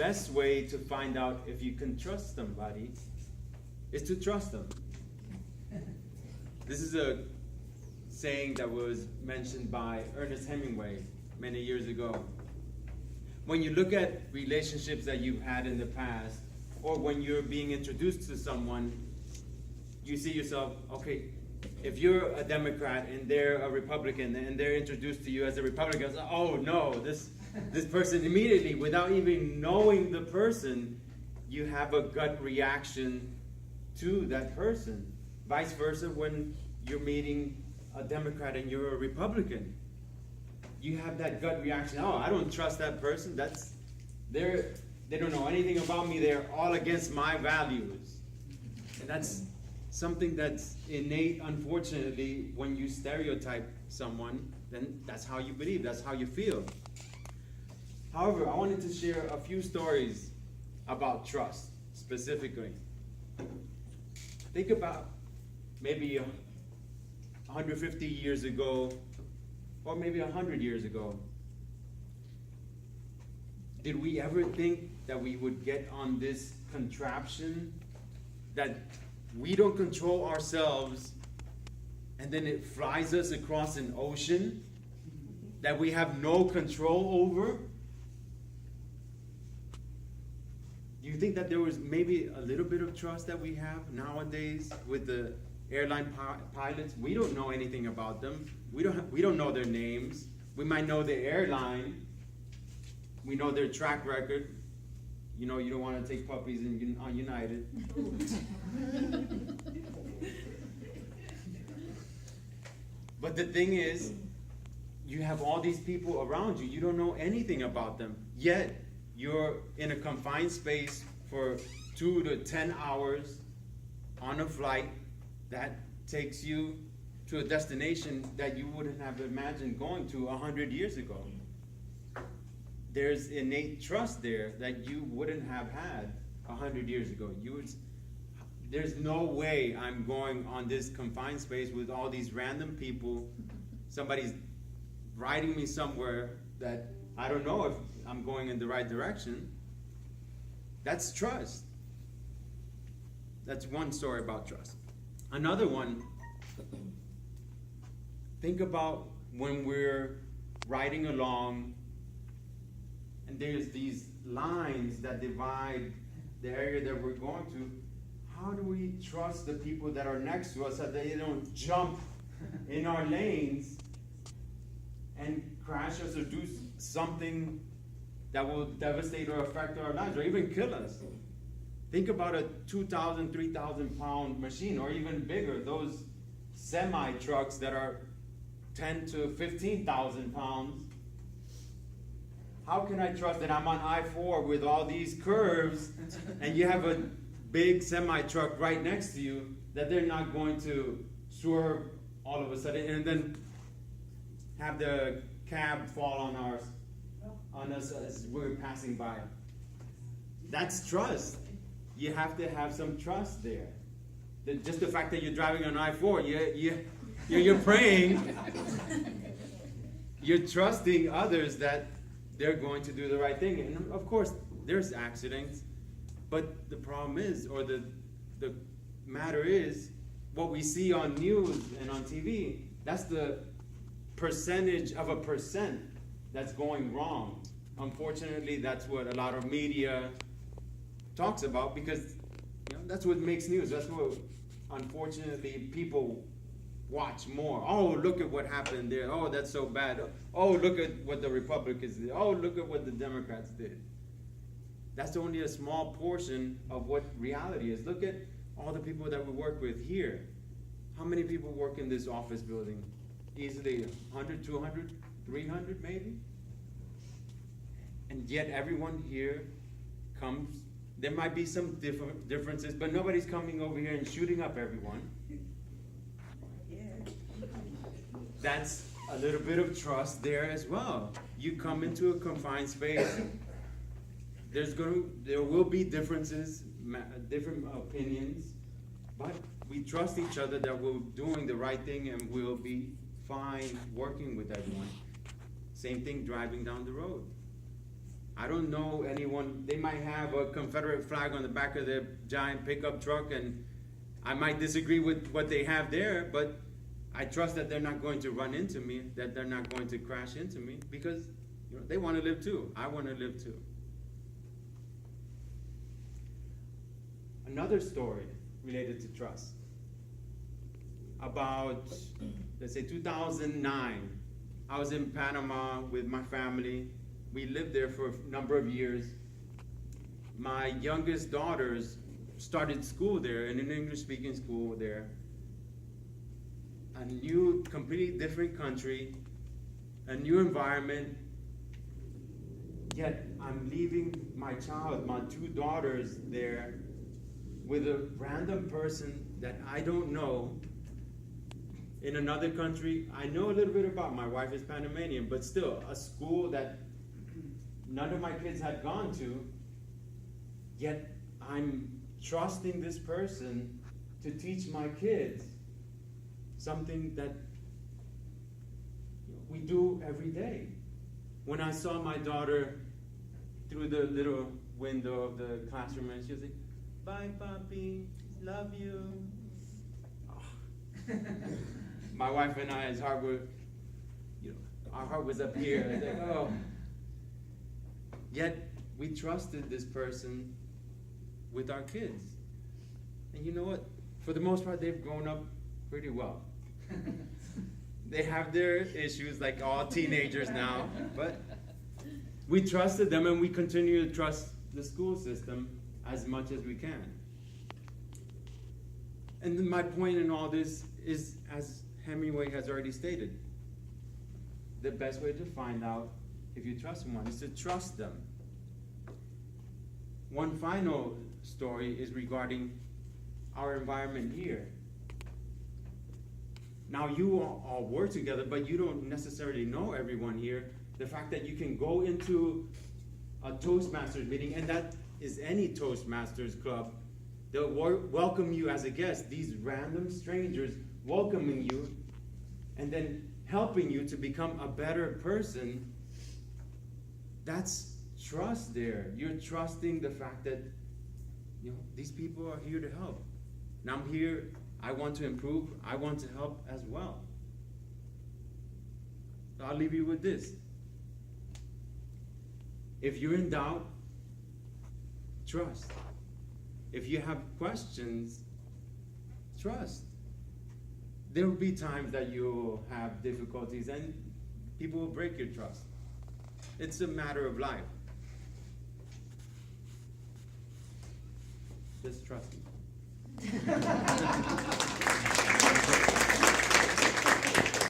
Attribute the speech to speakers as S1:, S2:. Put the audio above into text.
S1: best way to find out if you can trust somebody is to trust them. This is a saying that was mentioned by Ernest Hemingway many years ago. When you look at relationships that you've had in the past, or when you're being introduced to someone, you see yourself, okay, if you're a Democrat and they're a Republican and they're introduced to you as a Republican, oh no, this person immediately, without even knowing the person, you have a gut reaction to that person. Vice versa, when you're meeting a Democrat and you're a Republican, you have that gut reaction, oh, I don't trust that person, they don't know anything about me, they're all against my values. And that's something that's innate, unfortunately. When you stereotype someone, then that's how you believe, that's how you feel. However, I wanted to share a few stories about trust, specifically. Think about maybe 150 years ago, or maybe 100 years ago. Did we ever think that we would get on this contraption that we don't control ourselves and then it flies us across an ocean that we have no control over? Do you think that there was maybe a little bit of trust that we have nowadays with the airline pilots? We don't know anything about them. We don't know their names. We might know the airline. We know their track record. You know, you don't want to take puppies on United. But the thing is, you have all these people around you. You don't know anything about them. Yet, you're in a confined space for 2 to 10 hours on a flight that takes you to a destination that you wouldn't have imagined going to 100 years ago. There's innate trust there that you wouldn't have had 100 years ago. There's no way I'm going on this confined space with all these random people. Somebody's riding me somewhere that I don't know if I'm going in the right direction. That's trust. That's one story about trust. Another one, think about when we're riding along and there's these lines that divide the area that we're going to. How do we trust the people that are next to us that they don't jump in our lanes and crash us or do something that will devastate or affect our lives or even kill us? Think about a 2,000, 3,000 pound machine, or even bigger, those semi trucks that are 10 to 15,000 pounds. How can I trust that I'm on I-4 with all these curves and you have a big semi truck right next to you, that they're not going to swerve all of a sudden and then have the cab fall on us as we're passing by? That's trust. You have to have some trust there. Just the fact that you're driving on I-4, you're praying, you're trusting others that they're going to do the right thing. And of course, there's accidents, but the problem is, or the matter is, what we see on news and on TV, that's the percentage of a percent that's going wrong. Unfortunately, that's what a lot of media talks about, because that's what makes news. That's what, unfortunately, people watch more. Oh, look at what happened there. Oh, that's so bad. Oh, look at what the Republicans did. Oh, look at what the Democrats did. That's only a small portion of what reality is. Look at all the people that we work with here. How many people work in this office building? Easily 100, 200, 300 maybe? And yet everyone here comes. There might be some differences, but nobody's coming over here and shooting up everyone. That's a little bit of trust there as well. You come into a confined space. There will be differences, different opinions, but we trust each other that we're doing the right thing and we'll be fine working with everyone. Same thing driving down the road. I don't know anyone. They might have a Confederate flag on the back of their giant pickup truck, and I might disagree with what they have there, but I trust that they're not going to run into me, that they're not going to crash into me, because they want to live too. I want to live too. Another story related to trust. About, let's say, 2009, I was in Panama with my family. We lived there for a number of years. My youngest daughters started school there, in an English-speaking school there. A new, completely different country, a new environment. Yet I'm leaving my child, my two daughters there, with a random person that I don't know in another country. I know a little bit about, my wife is Panamanian, but still a school that none of my kids had gone to, yet I'm trusting this person to teach my kids something that we do every day. When I saw my daughter through the little window of the classroom, and she was like, "Bye, Papi, love you." Oh. My wife and I's heart were, our heart was up here. I was like, oh. Yet we trusted this person with our kids. And you know what? For the most part, they've grown up pretty well. They have their issues like all teenagers now, but we trusted them, and we continue to trust the school system as much as we can. And then my point in all this is, as Hemingway has already stated, the best way to find out if you trust someone is to trust them. One final story is regarding our environment here. Now, you all work together, but you don't necessarily know everyone here. The fact that you can go into a Toastmasters meeting, and that is any Toastmasters club, they'll welcome you as a guest, these random strangers welcoming you, and then helping you to become a better person. That's trust there. You're trusting the fact that these people are here to help. And I'm here, I want to improve, I want to help as well. So I'll leave you with this. If you're in doubt, trust. If you have questions, trust. There will be times that you'll have difficulties and people will break your trust. It's a matter of life. Just trust me.